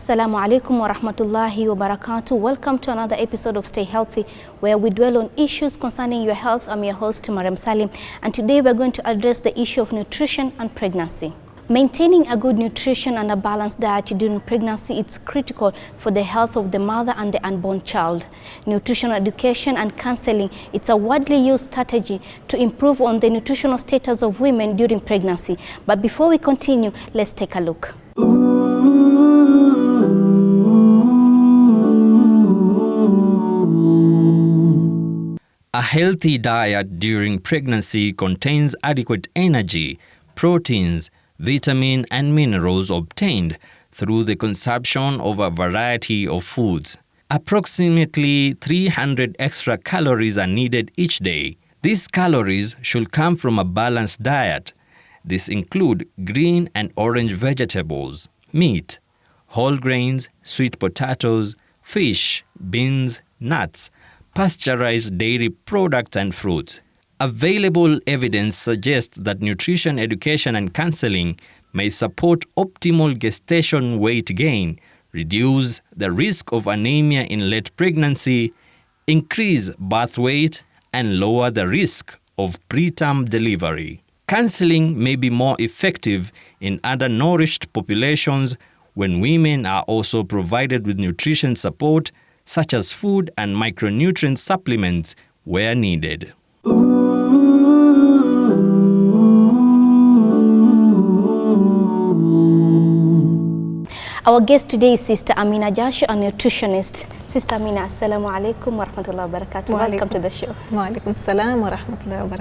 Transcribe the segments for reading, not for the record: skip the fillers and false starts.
Assalamu alaikum wa rahmatullahi wa barakatuh. Welcome to another episode of Stay Healthy, where we dwell on issues concerning your health. I'm your host, Mariam Salim, and today we're going to address the issue of nutrition and pregnancy. Maintaining a good nutrition and a balanced diet during pregnancy is critical for the health of the mother and the unborn child. Nutritional education and counseling, it's a widely used strategy to improve on the nutritional status of women during pregnancy. But before we continue, let's take a look. A healthy diet during pregnancy contains adequate energy, proteins, vitamin and minerals obtained through the consumption of a variety of foods. Approximately 300 extra calories are needed each day. These calories should come from a balanced diet. These include green and orange vegetables, meat, whole grains, sweet potatoes, fish, beans, nuts, pasteurized dairy products and fruits. Available evidence suggests that nutrition education and counseling may support optimal gestation weight gain, reduce the risk of anemia in late pregnancy, increase birth weight, and lower the risk of preterm delivery. Counseling may be more effective in undernourished populations when women are also provided with nutrition support, such as food and micronutrient supplements where needed. Our guest today is Sister Amina Jasho, a nutritionist. Sister Amina, assalamu alaikum wa rahmatullahi wa barakatuh. Welcome to the show. Wa alaikum salam wa rahmatullahi wa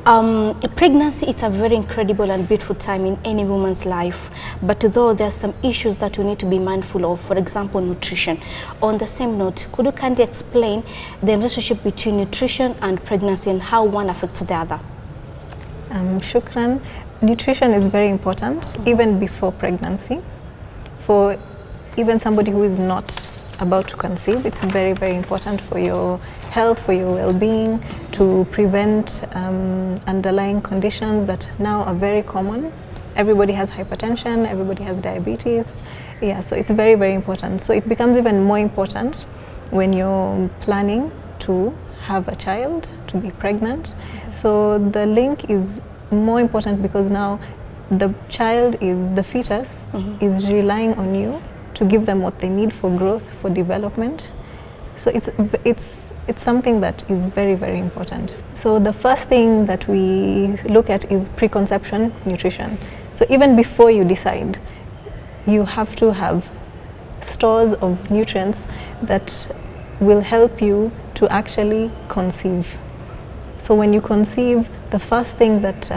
barakatuh. Pregnancy is a very incredible and beautiful time in any woman's life, but though there are some issues that we need to be mindful of, for example, nutrition. On the same note, could you kindly explain the relationship between nutrition and pregnancy and how one affects the other? Shukran. Nutrition is very important even before pregnancy. For even somebody who is not about to conceive, it's very, very important for your health, for your well-being, to prevent underlying conditions that now are very common. Everybody has hypertension, everybody has diabetes. Yeah, so it's very, very important. So it becomes even more important when you're planning to have a child, to be pregnant. So the link is more important because now the child the fetus is relying on you to give them what they need for growth, for development. So it's something that is very, very important. So the first thing that we look at is preconception nutrition. So even before you decide, you have to have stores of nutrients that will help you to actually conceive. So when you conceive, the first thing that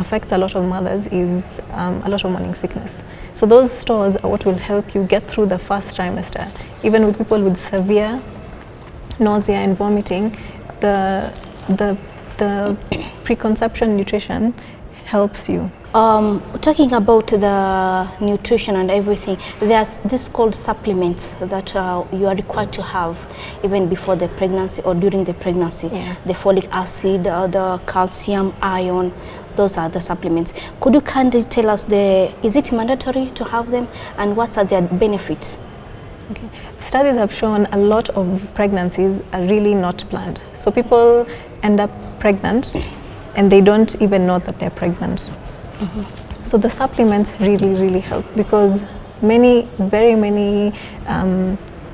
affects a lot of mothers is a lot of morning sickness. So those stores are what will help you get through the first trimester. Even with people with severe nausea and vomiting, the preconception nutrition helps you. Talking about the nutrition and everything, there's this called supplements that you are required to have even before the pregnancy or during the pregnancy. Yeah. The folic acid, the calcium, iron, those are the supplements. Could you kindly tell us, is it mandatory to have them and what are their benefits? Okay. Studies have shown a lot of pregnancies are really not planned. So people end up pregnant and they don't even know that they're pregnant. So the supplements really, really help because very many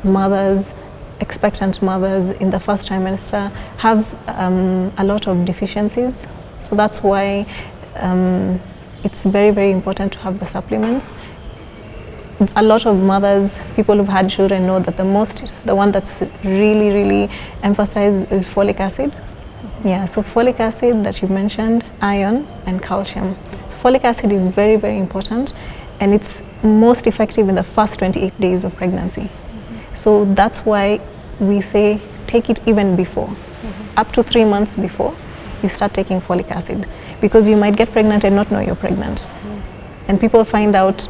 mothers, expectant mothers in the first trimester have a lot of deficiencies. So that's why it's very, very important to have the supplements. A lot of mothers, people who've had children know that the one that's really, really emphasized is folic acid. Yeah, so folic acid that you mentioned, iron and calcium. So folic acid is very, very important and it's most effective in the first 28 days of pregnancy. So that's why we say take it even before. Up to 3 months before you start taking folic acid because you might get pregnant and not know you're pregnant. And people find out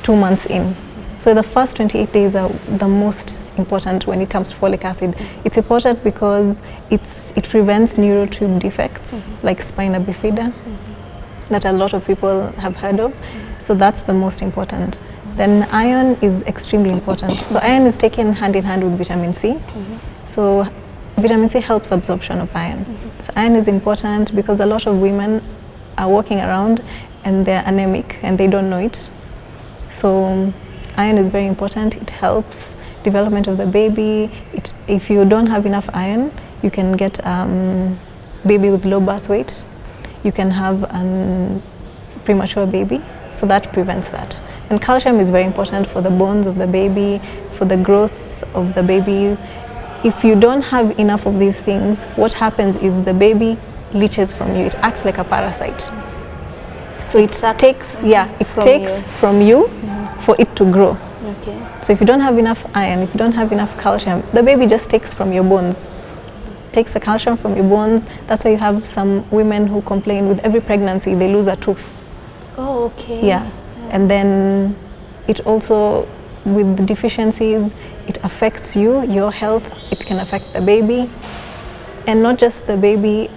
2 months in. So the first 28 days are the most important when it comes to folic acid. It's important because it prevents neurotube defects like spina bifida that a lot of people have heard of. So that's the most important. Then iron is extremely important. So iron is taken hand in hand with vitamin C. So vitamin C helps absorption of iron. So iron is important because a lot of women are walking around and they're anemic and they don't know it. So iron is very important. It helps development of the baby. If you don't have enough iron, you can get baby with low birth weight. You can have a premature baby. So that prevents that. And calcium is very important for the bones of the baby, for the growth of the baby. If you don't have enough of these things, what happens is the baby leaches from you. It acts like a parasite. So it takes, from you for it to grow. Okay. So if you don't have enough iron, if you don't have enough calcium, the baby just takes from your bones. Takes the calcium from your bones. That's why you have some women who complain with every pregnancy they lose a tooth. Oh, okay. Yeah. And then it also, with the deficiencies, it affects you, your health. It can affect the baby, and not just the baby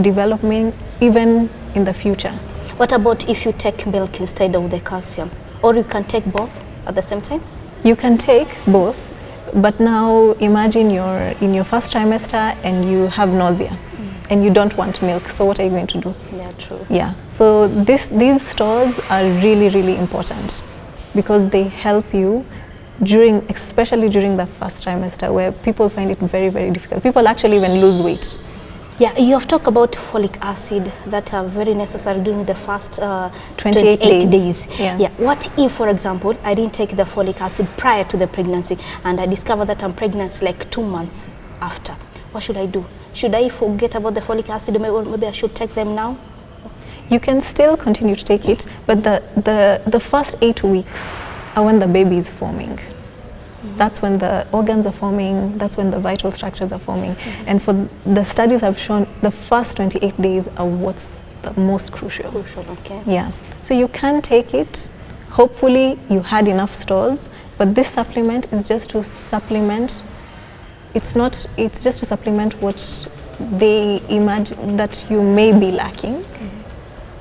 development, even in the future. What about if you take milk instead of the calcium? Or you can take both at the same time? You can take both, but now imagine you're in your first trimester and you have nausea and you don't want milk. So what are you going to do? Yeah, true. Yeah. So these stores are really, really important because they help you especially during the first trimester, where people find it very, very difficult. People actually even lose weight. Yeah, you have talked about folic acid that are very necessary during the first 28 days. Yeah. What if, for example, I didn't take the folic acid prior to the pregnancy and I discover that I'm pregnant like 2 months after? What should I do? Should I forget about the folic acid, or maybe I should take them now? You can still continue to take it, but the first 8 weeks are when the baby is forming. That's when the organs are forming, that's when the vital structures are forming. And for the studies have shown the first 28 days are what's the most crucial. Okay. Yeah. So you can take it. Hopefully you had enough stores, but this supplement is just to supplement. It's just to supplement what they imagine that you may be lacking.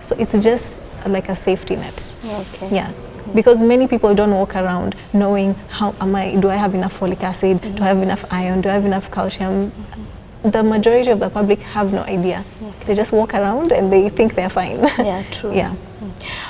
So it's just like a safety net. Okay. Yeah. Because many people don't walk around knowing do I have enough folic acid, do I have enough iron, do I have enough calcium? The majority of the public have no idea. Okay. They just walk around and they think they're fine. Yeah, true. Yeah.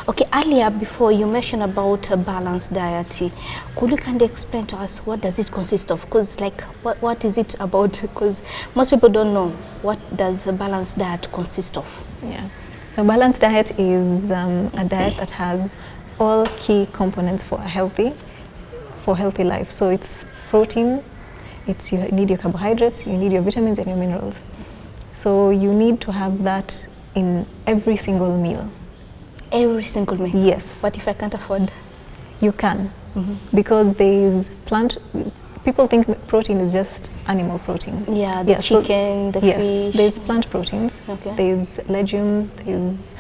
Okay, earlier before you mentioned about a balanced diet. Could you kind of explain to us what does it consist of? Because like what is it about? Because most people don't know what does a balanced diet consist of. Yeah. So balanced diet is a diet that has all key components for healthy life. So it's protein, you need your carbohydrates, you need your vitamins and your minerals. So you need to have that in every single meal. Every single meal? Yes. What if I can't afford? You can, because people think protein is just animal protein. Yeah, the chicken, the fish. There's plant proteins. Okay. There's legumes, there's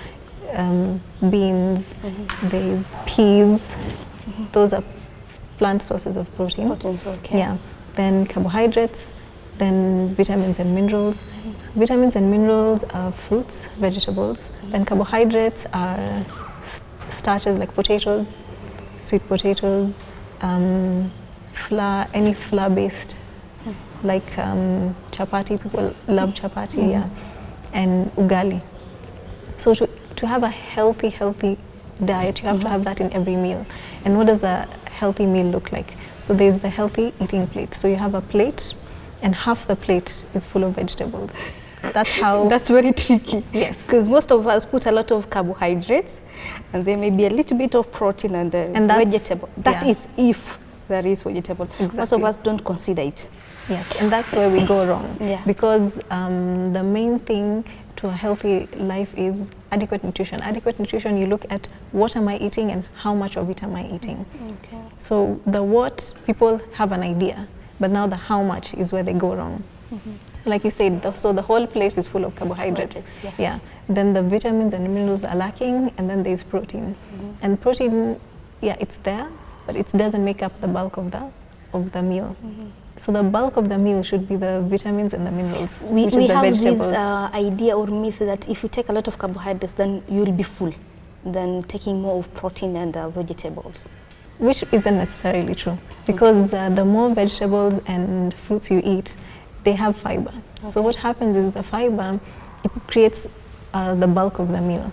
beans, there's peas. Those are plant sources of protein. Proteins, okay. Yeah. Then carbohydrates, then vitamins and minerals. Vitamins and minerals are fruits, vegetables. Then carbohydrates are starches like potatoes, sweet potatoes, flour, any flour-based, like chapati. People love chapati, yeah, and ugali. So to have a healthy diet, you have to have that in every meal. And what does a healthy meal look like? So there's the healthy eating plate. So you have a plate, and half the plate is full of vegetables. That's how. That's very tricky. Yes. Because most of us put a lot of carbohydrates, and there may be a little bit of protein and the vegetable. That is if there is vegetable. Exactly. Most of us don't consider it. Yes, and that's where we go wrong. Yeah. Because the main thing to a healthy life is adequate nutrition. Adequate nutrition, you look at what am I eating and how much of it am I eating. Okay. So the what, people have an idea, but now the how much is where they go wrong. Like you said, so the whole plate is full of carbohydrates. Yeah. Then the vitamins and minerals are lacking, and then there's protein. And protein, yeah, it's there, but it doesn't make up the bulk of the meal. So the bulk of the meal should be the vitamins and the minerals, which is the have vegetables. This idea or myth that if you take a lot of carbohydrates, then you'll be full than taking more of protein and vegetables. which isn't necessarily true, because the more vegetables and fruits you eat, they have fiber. So what happens is the fiber, it creates the bulk of the meal.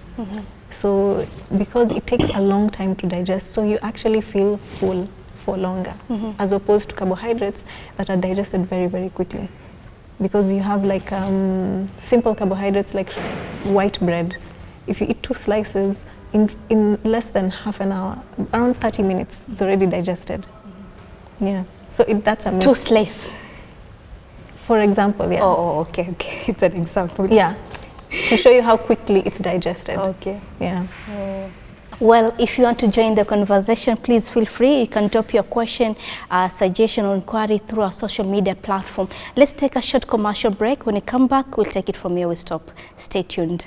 So because it takes a long time to digest, so you actually feel full for longer, as opposed to carbohydrates that are digested very, very quickly. Because you have like simple carbohydrates like white bread. If you eat 2 slices, in less than half an hour, around 30 minutes, it's already digested. Yeah, so that's a myth. 2 slices? For example, yeah. Oh, okay, okay. It's an example. Yeah, to show you how quickly it's digested. Okay. Yeah. Well, if you want to join the conversation, please feel free. You can drop your question, suggestion or inquiry through our social media platform. Let's take a short commercial break. When we come back, we'll take it from here we stop. Stay tuned.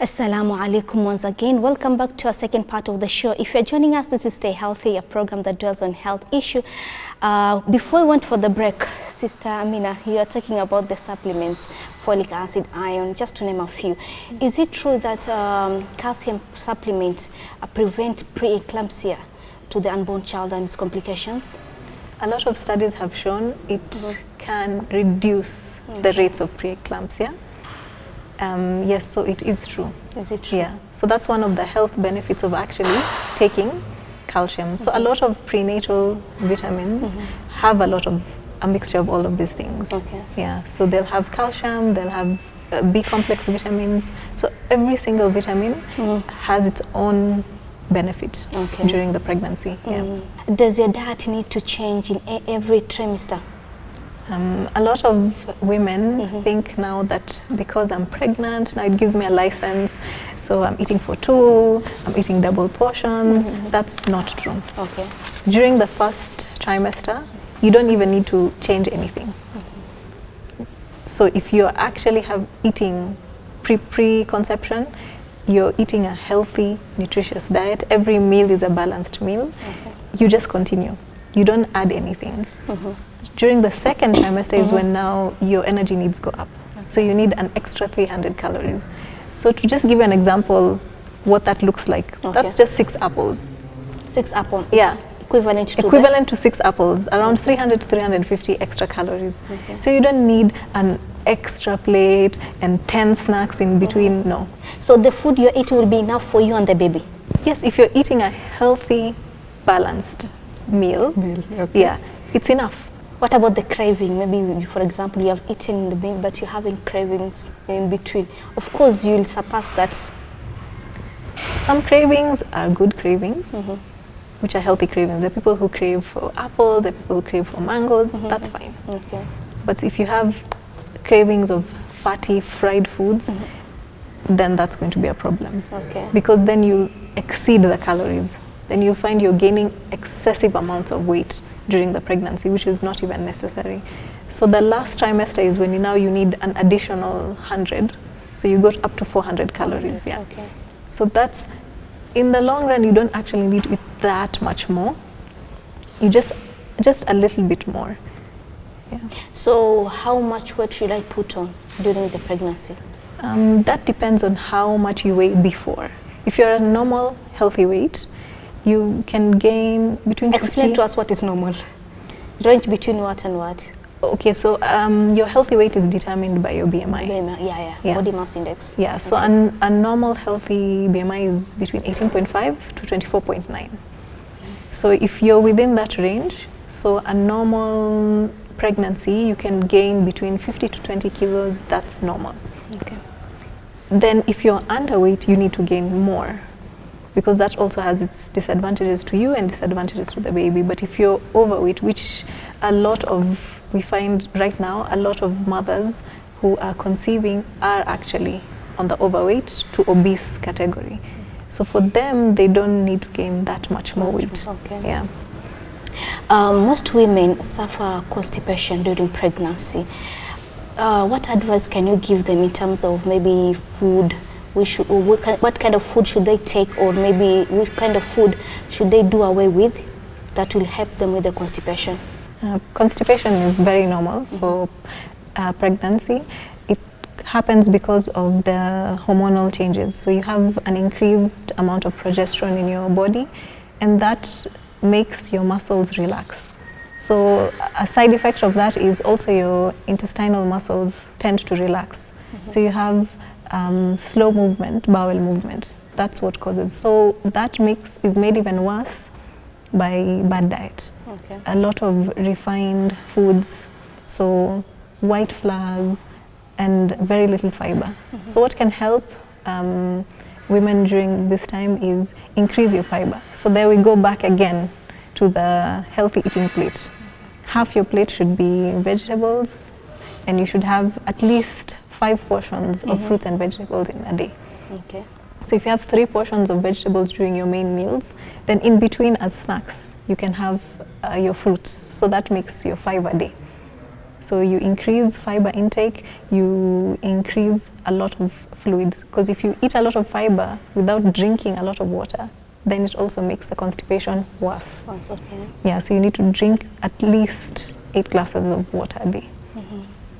Assalamu alaikum once again. Welcome back to our second part of the show. If you're joining us, this is Stay Healthy, a program that dwells on health issue. Before we went for the break, Sister Amina, you are talking about the supplements, folic acid, iron, just to name a few. Is it true that calcium supplements prevent preeclampsia to the unborn child and its complications? A lot of studies have shown it can reduce the rates of preeclampsia. Yes, so it is true. Is it true? Yeah, so that's one of the health benefits of actually taking calcium. So a lot of prenatal vitamins have a mixture of all of these things. Okay. Yeah, so they'll have calcium, they'll have B complex vitamins. So every single vitamin has its own benefit during the pregnancy. Yeah. Does your diet need to change in every trimester? A lot of women think now that because I'm pregnant, now it gives me a license, so I'm eating for 2, I'm eating double portions. That's not true. Okay. During the first trimester, you don't even need to change anything. So if you're actually eating pre-conception, you're eating a healthy, nutritious diet. Every meal is a balanced meal. You just continue. You don't add anything. During the second trimester is when now your energy needs go up. So you need an extra 300 calories. So to just give you an example, what that looks like, that's just 6 apples. 6 apples? Yeah. Equivalent to 6 apples, around 300 to 350 extra calories. So you don't need an extra plate and 10 snacks in between, no. So the food you're eating will be enough for you and the baby? Yes, if you're eating a healthy, balanced meal, yeah, it's enough. What about the craving? Maybe, for example, you have eaten the baby, but you're having cravings in between. Of course, you'll surpass that. Some cravings are good cravings, which are healthy cravings. There are people who crave for apples, there are people who crave for mangoes, that's fine. Okay. But if you have cravings of fatty, fried foods, then that's going to be a problem. Okay. Because then you exceed the calories. Then you find you're gaining excessive amounts of weight during the pregnancy, which is not even necessary. So the last trimester is when you need an additional 100. So you go up to 400 calories. Yeah. Okay. So that's, in the long run, you don't actually need to eat that much more. You just a little bit more. Yeah. So how much weight should I put on during the pregnancy? That depends on how much you weigh before. If you're a normal, healthy weight, you can gain between 50. Explain to us what is normal. Range between what and what? Okay, so your healthy weight is determined by your BMI. Yeah. Body mass index. Yeah, so a normal healthy BMI is between 18.5 to 24.9. So if you're within that range, so a normal pregnancy, you can gain between 50 to 20 kilos, that's normal. Okay. Then if you're underweight, you need to gain more, because that also has its disadvantages to you and disadvantages to the baby. But if you're overweight, which we find right now, a lot of mothers who are conceiving are actually on the overweight to obese category. So for them, they don't need to gain that much more weight. Okay. Yeah. Most women suffer constipation during pregnancy. What advice can you give them in terms of maybe food? What kind of food should they take, or maybe what kind of food should they do away with that will help them with the constipation? Constipation is very normal for pregnancy. It happens because of the hormonal changes. So you have an increased amount of progesterone in your body, and that makes your muscles relax. So a side effect of that is also your intestinal muscles tend to relax. So you have slow movement, bowel movement. That's what causes. So that is made even worse by bad diet. Okay. A lot of refined foods, so white flours and very little fiber. So what can help women during this time is increase your fiber. So there we go back again to the healthy eating plate. Half your plate should be vegetables, and you should have at least 5 portions of fruits and vegetables in a day. Okay. So if you have 3 portions of vegetables during your main meals, then in between as snacks, you can have your fruits. So that makes your 5 a day. So you increase fiber intake, you increase a lot of fluids. Because if you eat a lot of fiber without drinking a lot of water, then it also makes the constipation worse. That's okay. Yeah, so you need to drink at least 8 glasses of water a day.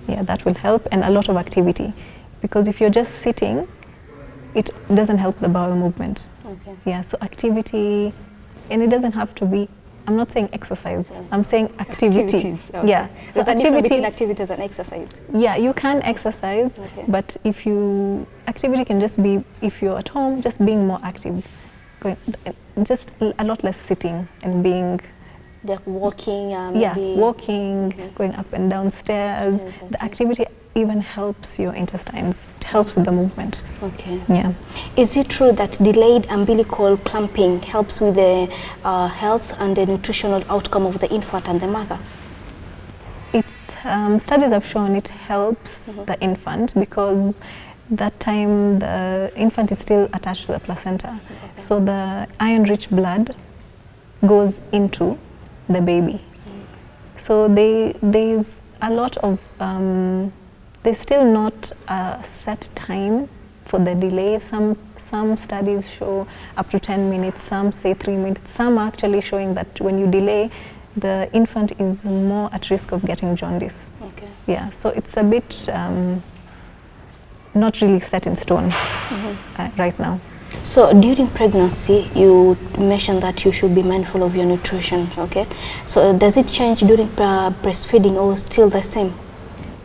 Yeah, that will help, and a lot of activity. Because if you're just sitting, it doesn't help the bowel movement. Okay. Yeah, so activity, and it doesn't have to be, I'm not saying exercise, I'm saying activity. Activities. Okay. Yeah, So the difference between activities and exercise. Yeah, you can exercise, Okay. but activity can just be, if you're at home, just being more active. Just a lot less sitting and being, Like walking, yeah, maybe. walking, going up and down stairs. Yes, okay. The activity even helps your intestines. It helps with the movement. Okay. Yeah. Is it true that delayed umbilical clamping helps with the health and the nutritional outcome of the infant and the mother? It's studies have shown it helps the infant, because that time the infant is still attached to the placenta. Okay. So the iron-rich blood goes into the baby. So there's a lot of, there's still not a set time for the delay. Some studies show up to 10 minutes, some say 3 minutes. Some are actually showing that when you delay, the infant is more at risk of getting jaundice. Okay. Yeah, so it's a bit not really set in stone right now. So during pregnancy, you mentioned that you should be mindful of your nutrition, okay? So does it change during breastfeeding or still the same?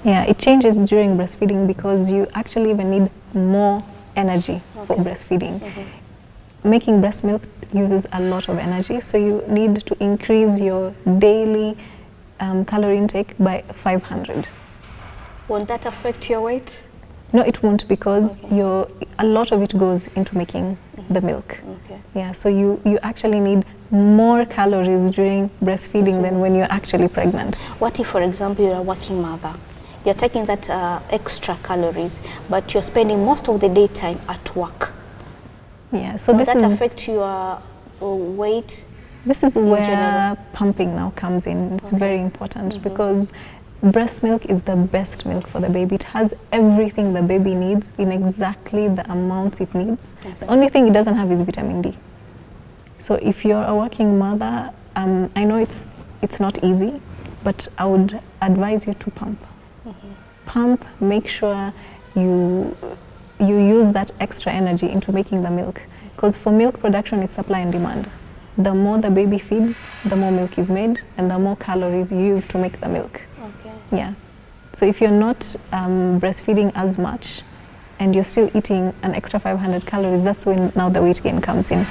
Yeah, it changes during breastfeeding because you actually even need more energy for breastfeeding. Making breast milk uses a lot of energy, so you need to increase your daily calorie intake by 500. Won't that affect your weight? No, it won't, because a lot of it goes into making the milk. Okay. Yeah, so you actually need more calories during breastfeeding than when you're actually pregnant. What if, for example, you're a working mother? You're taking that extra calories, but you're spending most of the daytime at work. Yeah, so Will that affect your weight? This is in where general? pumping now comes in. It's very important because breast milk is the best milk for the baby. It has everything the baby needs in exactly the amounts it needs. The only thing it doesn't have is vitamin D. So if you're a working mother, I know it's not easy, but I would advise you to pump. Pump, make sure you use that extra energy into making the milk. Because for milk production, it's supply and demand. The more the baby feeds, the more milk is made, and the more calories you use to make the milk. Okay. Yeah. So if you're not breastfeeding as much, and you're still eating an extra 500 calories, that's when now the weight gain comes in.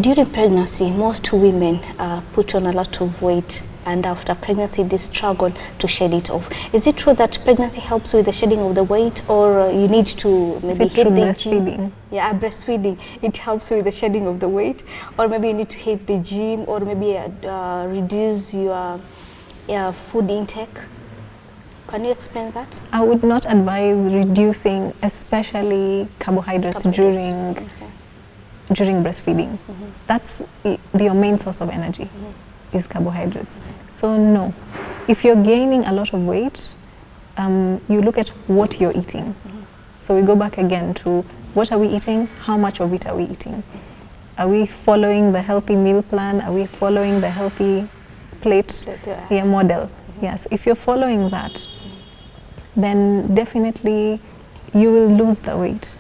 During pregnancy, most women put on a lot of weight, and after pregnancy they struggle to shed it off. Is it true that pregnancy helps with the shedding of the weight, or you need to maybe hit the breastfeeding? gym? Yeah, breastfeeding, it helps with the shedding of the weight, or maybe you need to hit the gym, or maybe reduce your food intake. Can you explain that? I would not advise reducing, especially carbohydrates during breastfeeding. That's your main source of energy, is carbohydrates. So no, if you're gaining a lot of weight, you look at what you're eating. So we go back again to what are we eating, how much of it are we eating? Are we following the healthy meal plan? Are we following the healthy plate model? Yeah, so if you're following that, then definitely you will lose the weight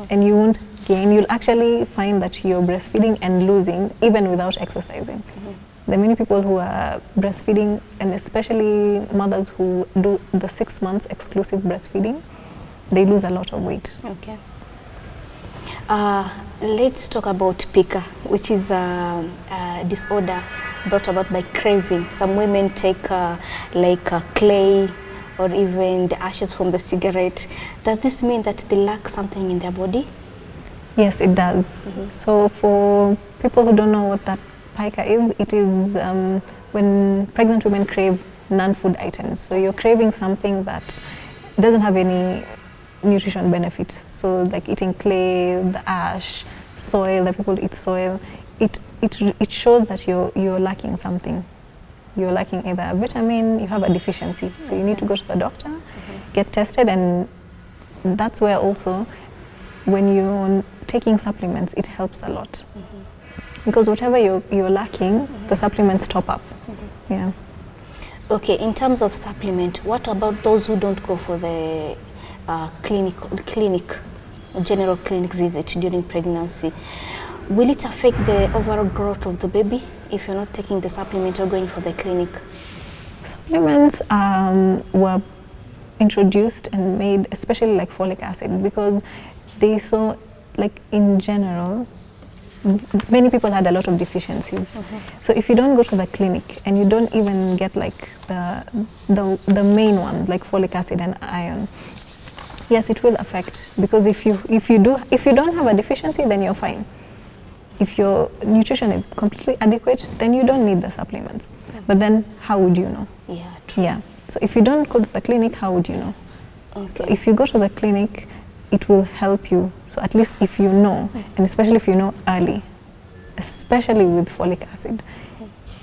and you won't gain. You'll actually find that you're breastfeeding and losing even without exercising. There are many people who are breastfeeding, and especially mothers who do the 6 months exclusive breastfeeding, they lose a lot of weight. Okay. Let's talk about Pica, which is a disorder brought about by craving. Some women take clay or even the ashes from the cigarette. Does this mean that they lack something in their body? Yes, it does. So for people who don't know what that Pica is, it is when pregnant women crave non-food items. So you're craving something that doesn't have any nutrition benefit. So like eating clay, the ash, soil, that people eat soil, it shows that you're lacking something. You're lacking either a vitamin, you have a deficiency. So you need to go to the doctor, get tested, and that's where also when you're taking supplements, it helps a lot. Because whatever you're lacking, the supplements top up. Yeah. Okay, in terms of supplement, what about those who don't go for the general clinic visit during pregnancy? Will it affect the overall growth of the baby if you're not taking the supplement or going for the clinic? Supplements were introduced and made, especially like folic acid, because they saw, like in general, many people had a lot of deficiencies. So if you don't go to the clinic and you don't even get like the main one, like folic acid and iron, yes, it will affect, because if you don't have a deficiency, then you're fine. If your nutrition is completely adequate, then you don't need the supplements. But then how would you know? Yeah, true. Yeah. So if you don't go to the clinic, how would you know? Okay. So if you go to the clinic, it will help you. So at least if you know, and especially if you know early, especially with folic acid,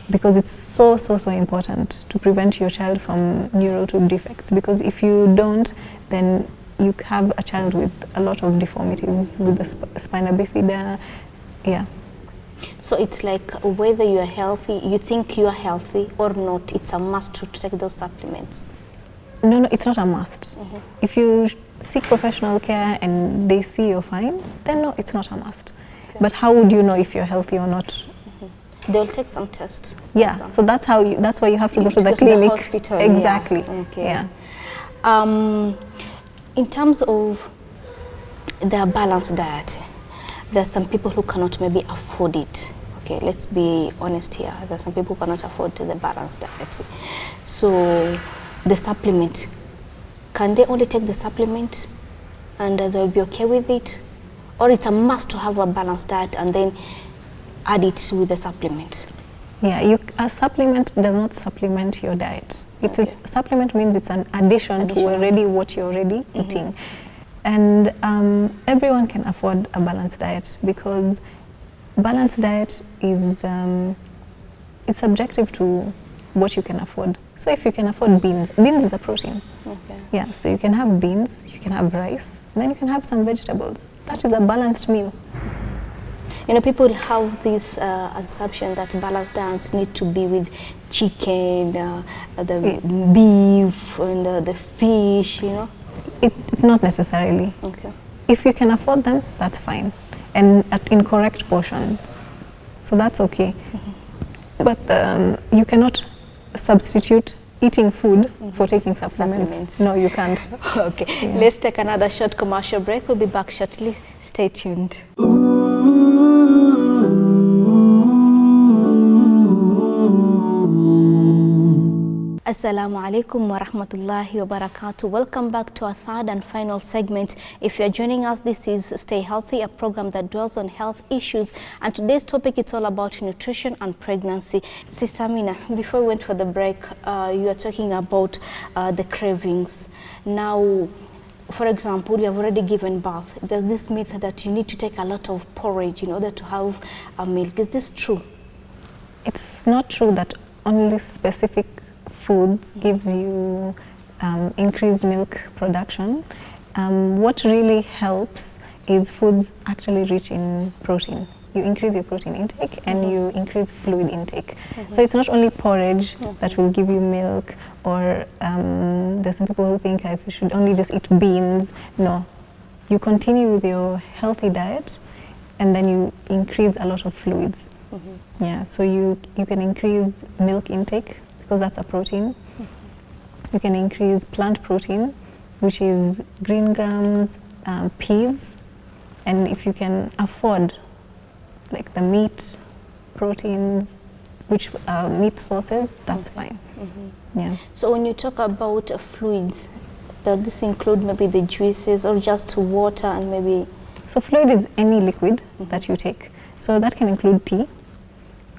because it's so important to prevent your child from neural tube defects. Because if you don't, then you have a child with a lot of deformities with the spina bifida. Yeah. So it's like whether you are healthy, you think you are healthy or not, it's a must to take those supplements. No, it's not a must. If you seek professional care and they see you're fine, then no, it's not a must. Okay. But how would you know if you're healthy or not? They'll take some tests. Yeah, so that's why you have to go to the clinic. The hospital. Exactly. Yeah. Okay. Yeah. In terms of the balanced diet, there are some people who cannot maybe afford it. Okay, let's be honest here. There are some people who cannot afford the balanced diet. So the supplement, can they only take the supplement and they'll be okay with it? Or it's a must to have a balanced diet and then add it with the supplement? Yeah, a supplement does not supplement your diet. Supplement means it's an addition to already what you're already eating. And everyone can afford a balanced diet, because balanced diet is subjective to what you can afford. So if you can afford beans is a protein. Okay. Yeah, so you can have beans, you can have rice, and then you can have some vegetables. That is a balanced meal. You know, people have this assumption that balanced diets need to be with chicken, the beef, and the fish, you know? It's not necessarily. Okay. If you can afford them, that's fine. And in correct portions. So that's okay. But you cannot substitute eating food for taking supplements. No, you can't. Okay. Yeah. Let's take another short commercial break. We'll be back shortly. Stay tuned. Assalamu alaikum wa rahmatullahi wa barakatuh. Welcome back to our third and final segment. If you're joining us, this is Stay Healthy, a program that dwells on health issues. And today's topic, it's all about nutrition and pregnancy. Sister Amina, before we went for the break, you are talking about the cravings. Now, for example, you have already given birth. There's this myth that you need to take a lot of porridge in order to have a milk. Is this true? It's not true that only specific foods gives you increased milk production. What really helps is foods actually rich in protein. you increase your protein intake and you increase fluid intake. So it's not only porridge that will give you milk, or there's some people who think you should only just eat beans. No, you continue with your healthy diet and then you increase a lot of fluids. Yeah, so you can increase milk intake because that's a protein. You can increase plant protein, which is green grams, peas, and if you can afford like the meat proteins, which meat sources, that's fine. Yeah. So when you talk about fluids, does this include maybe the juices or just water and maybe? So fluid is any liquid that you take. So that can include tea,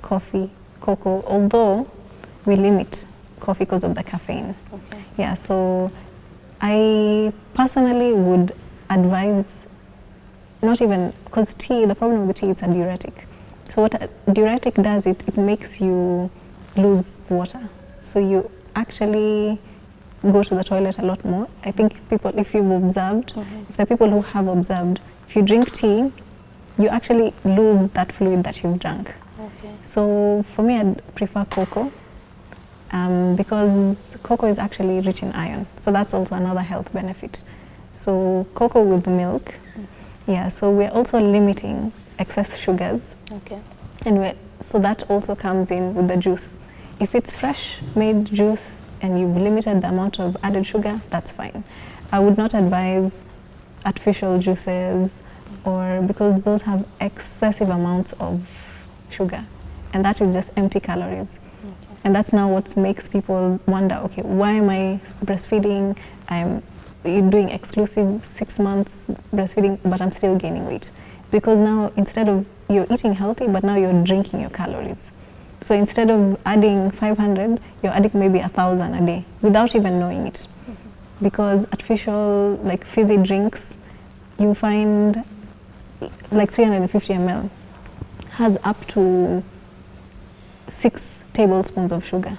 coffee, cocoa, although we limit coffee because of the caffeine. Okay. Yeah, so I personally would advise not even, because tea, the problem with the tea, it's a diuretic. So what a diuretic does, it makes you lose water. So you actually go to the toilet a lot more. I think people, if you've observed, if the people who have observed, if you drink tea, you actually lose that fluid that you've drunk. Okay. So for me, I'd prefer cocoa. Because cocoa is actually rich in iron, so that's also another health benefit. So cocoa with milk, yeah. So we're also limiting excess sugars, Okay. and so that also comes in with the juice. If it's fresh made juice and you've limited the amount of added sugar, that's fine. I would not advise artificial juices, or because those have excessive amounts of sugar, and that is just empty calories. And that's now what makes people wonder, okay, why am I breastfeeding? I'm doing exclusive 6 months breastfeeding, but I'm still gaining weight. Because now instead of you're eating healthy, but now you're drinking your calories. So instead of adding 500, you're adding maybe 1,000 a day without even knowing it. Because artificial, like fizzy drinks, you find like 350 ml has up to 6 tablespoons of sugar.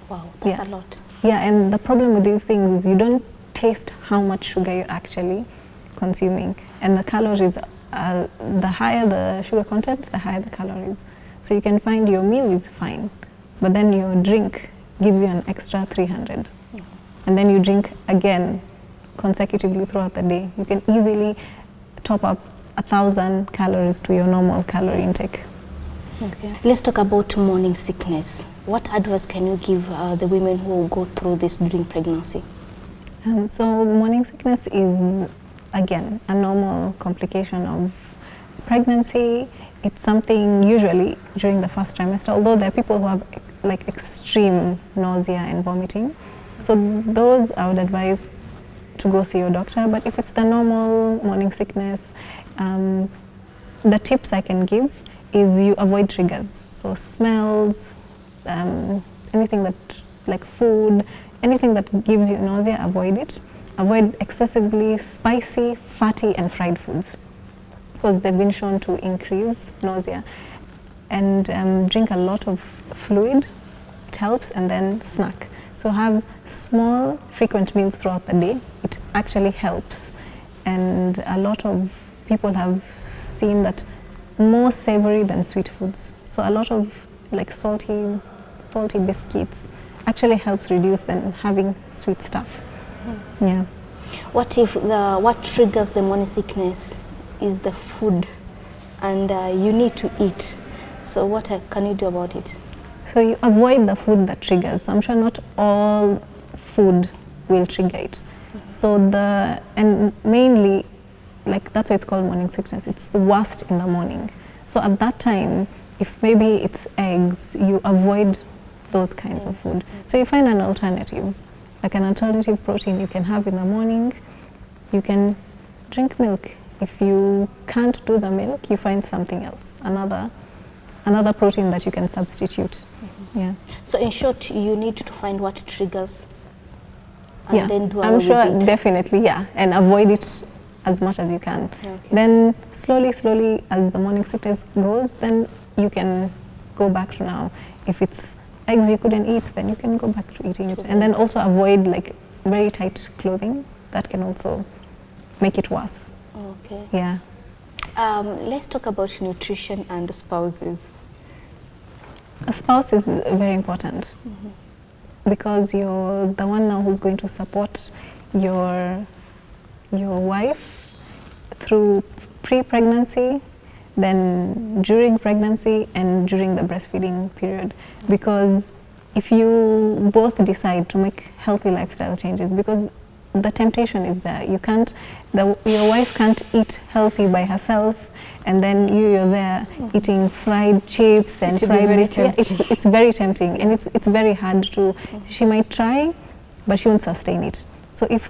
Wow, that's a lot. Yeah, and the problem with these things is you don't taste how much sugar you're actually consuming. And the calories, the higher the sugar content, the higher the calories. So you can find your meal is fine, but then your drink gives you an extra 300. And then you drink again consecutively throughout the day. You can easily top up 1,000 calories to your normal calorie intake. Okay. Let's talk about morning sickness. What advice can you give the women who go through this during pregnancy? So morning sickness is, again, a normal complication of pregnancy. It's something usually during the first trimester, although there are people who have like extreme nausea and vomiting. So those I would advise to go see your doctor. But if it's the normal morning sickness, the tips I can give is you avoid triggers. So smells, anything that, like food, anything that gives you nausea, avoid it. Avoid excessively spicy, fatty, and fried foods, because they've been shown to increase nausea. And drink a lot of fluid, it helps, and then snack. So have small, frequent meals throughout the day. It actually helps. And a lot of people have seen that more savory than sweet foods. So a lot of like salty biscuits actually helps reduce than having sweet stuff. Yeah. What if what triggers the morning sickness is the food, and you need to eat? So what can you do about it? So you avoid the food that triggers. So I'm sure not all food will trigger it. So and mainly, like that's why it's called morning sickness. It's the worst in the morning. So at that time, if maybe it's eggs, you avoid those kinds of food. So you find an alternative, like an alternative protein you can have in the morning. You can drink milk. If you can't do the milk, you find something else, another protein that you can substitute. Yeah. So in short, you need to find what triggers, and then do away I'm sure, with it. definitely, yeah, and avoid it as much as you can. Okay. Then slowly, as the morning sickness goes, then you can go back to now. If it's eggs you couldn't eat, then you can go back to eating it. And then also avoid like very tight clothing. That can also make it worse. Okay. Yeah. Let's talk about nutrition and spouses. A spouse is very important because you're the one now who's going to support your wife through pre-pregnancy, then during pregnancy, and during the breastfeeding period. Because if you both decide to make healthy lifestyle changes, because the temptation is there, your wife can't eat healthy by herself, and then you're there eating fried chips and fried this. Yeah, it's very tempting, and it's very hard to. She might try, but she won't sustain it. So if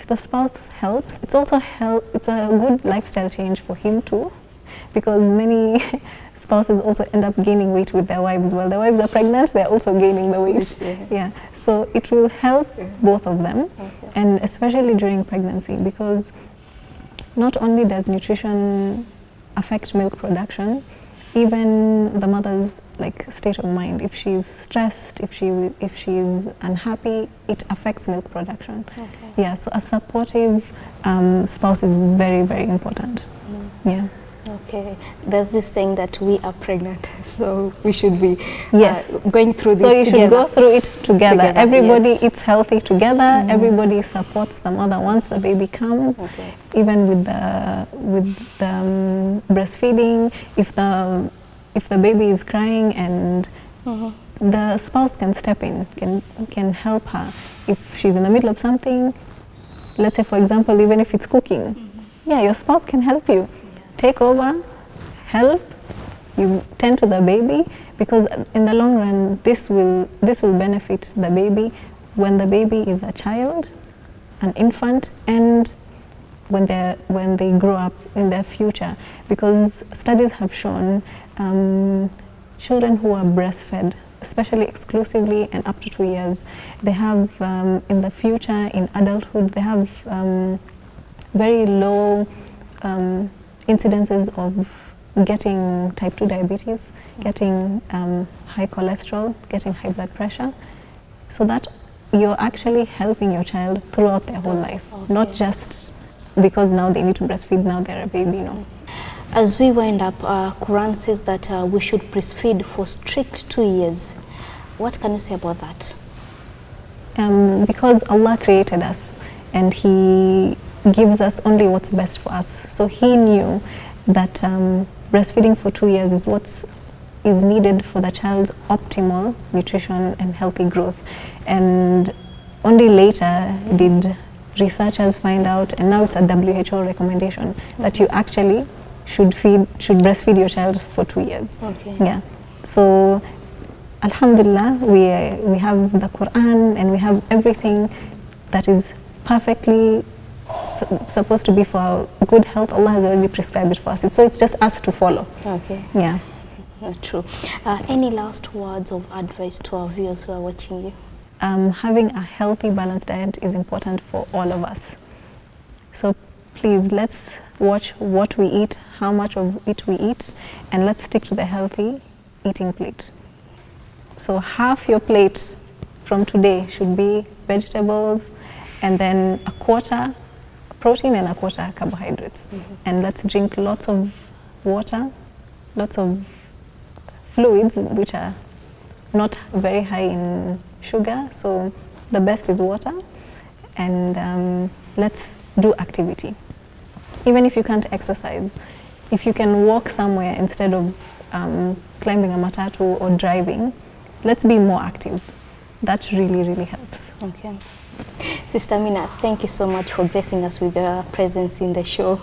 the spouse helps, it's also it's a good lifestyle change for him too, because many spouses also end up gaining weight with their wives. While their wives are pregnant, they're also gaining the weight. Yeah, so it will help both of them, and especially during pregnancy, because not only does nutrition affect milk production, even the mother's state of mind. If she's stressed, if she's unhappy, it affects milk production. Yeah, so a supportive spouse is very, very important. Yeah. Okay, there's this saying that we are pregnant, so we should be going through this together. So you should go through it together. Everybody eats healthy together. Everybody supports the mother once the baby comes. Even with the breastfeeding, if the baby is crying, and the spouse can step in, can help her. If she's in the middle of something, let's say for example, even if it's cooking, your spouse can help you. Take over, help, you tend to the baby, because in the long run this will benefit the baby when the baby is a child, an infant, and when they grow up in their future. Because studies have shown children who are breastfed, especially exclusively and up to 2 years, they have in the future, in adulthood, they have very low incidences of getting type 2 diabetes, getting high cholesterol, getting high blood pressure, so that you're actually helping your child throughout their whole life, not just because now they need to breastfeed, now they're a baby, no. As we wind up, Quran says that we should breastfeed for strict 2 years. What can you say about that? Because Allah created us, and He gives us only what's best for us. So He knew that breastfeeding for 2 years is what is needed for the child's optimal nutrition and healthy growth. And only later did researchers find out, and now it's a WHO recommendation, that you actually should breastfeed your child for 2 years. Yeah. So Alhamdulillah, we have the Quran, and we have everything that is perfectly supposed to be for our good health. Allah has already prescribed it for us. So it's just us to follow. Yeah. True. Any last words of advice to our viewers who are watching you? Having a healthy, balanced diet is important for all of us. So please, let's watch what we eat, how much of it we eat, and let's stick to the healthy eating plate. So half your plate from today should be vegetables, and then a quarter protein and a quarter carbohydrates. And let's drink lots of water, lots of fluids which are not very high in sugar, so the best is water. And let's do activity. Even if you can't exercise, if you can walk somewhere instead of climbing a matatu or driving, let's be more active. That really, really helps. Okay. Sister Mina, thank you so much for blessing us with your presence in the show.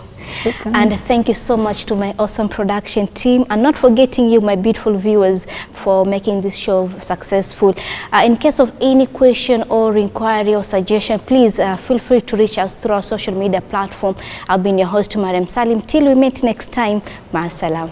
And thank you so much to my awesome production team, and not forgetting you, my beautiful viewers, for making this show successful. In case of any question or inquiry or suggestion, please feel free to reach us through our social media platform. I've been your host, Mariam Salim. Till we meet next time, Ma salam.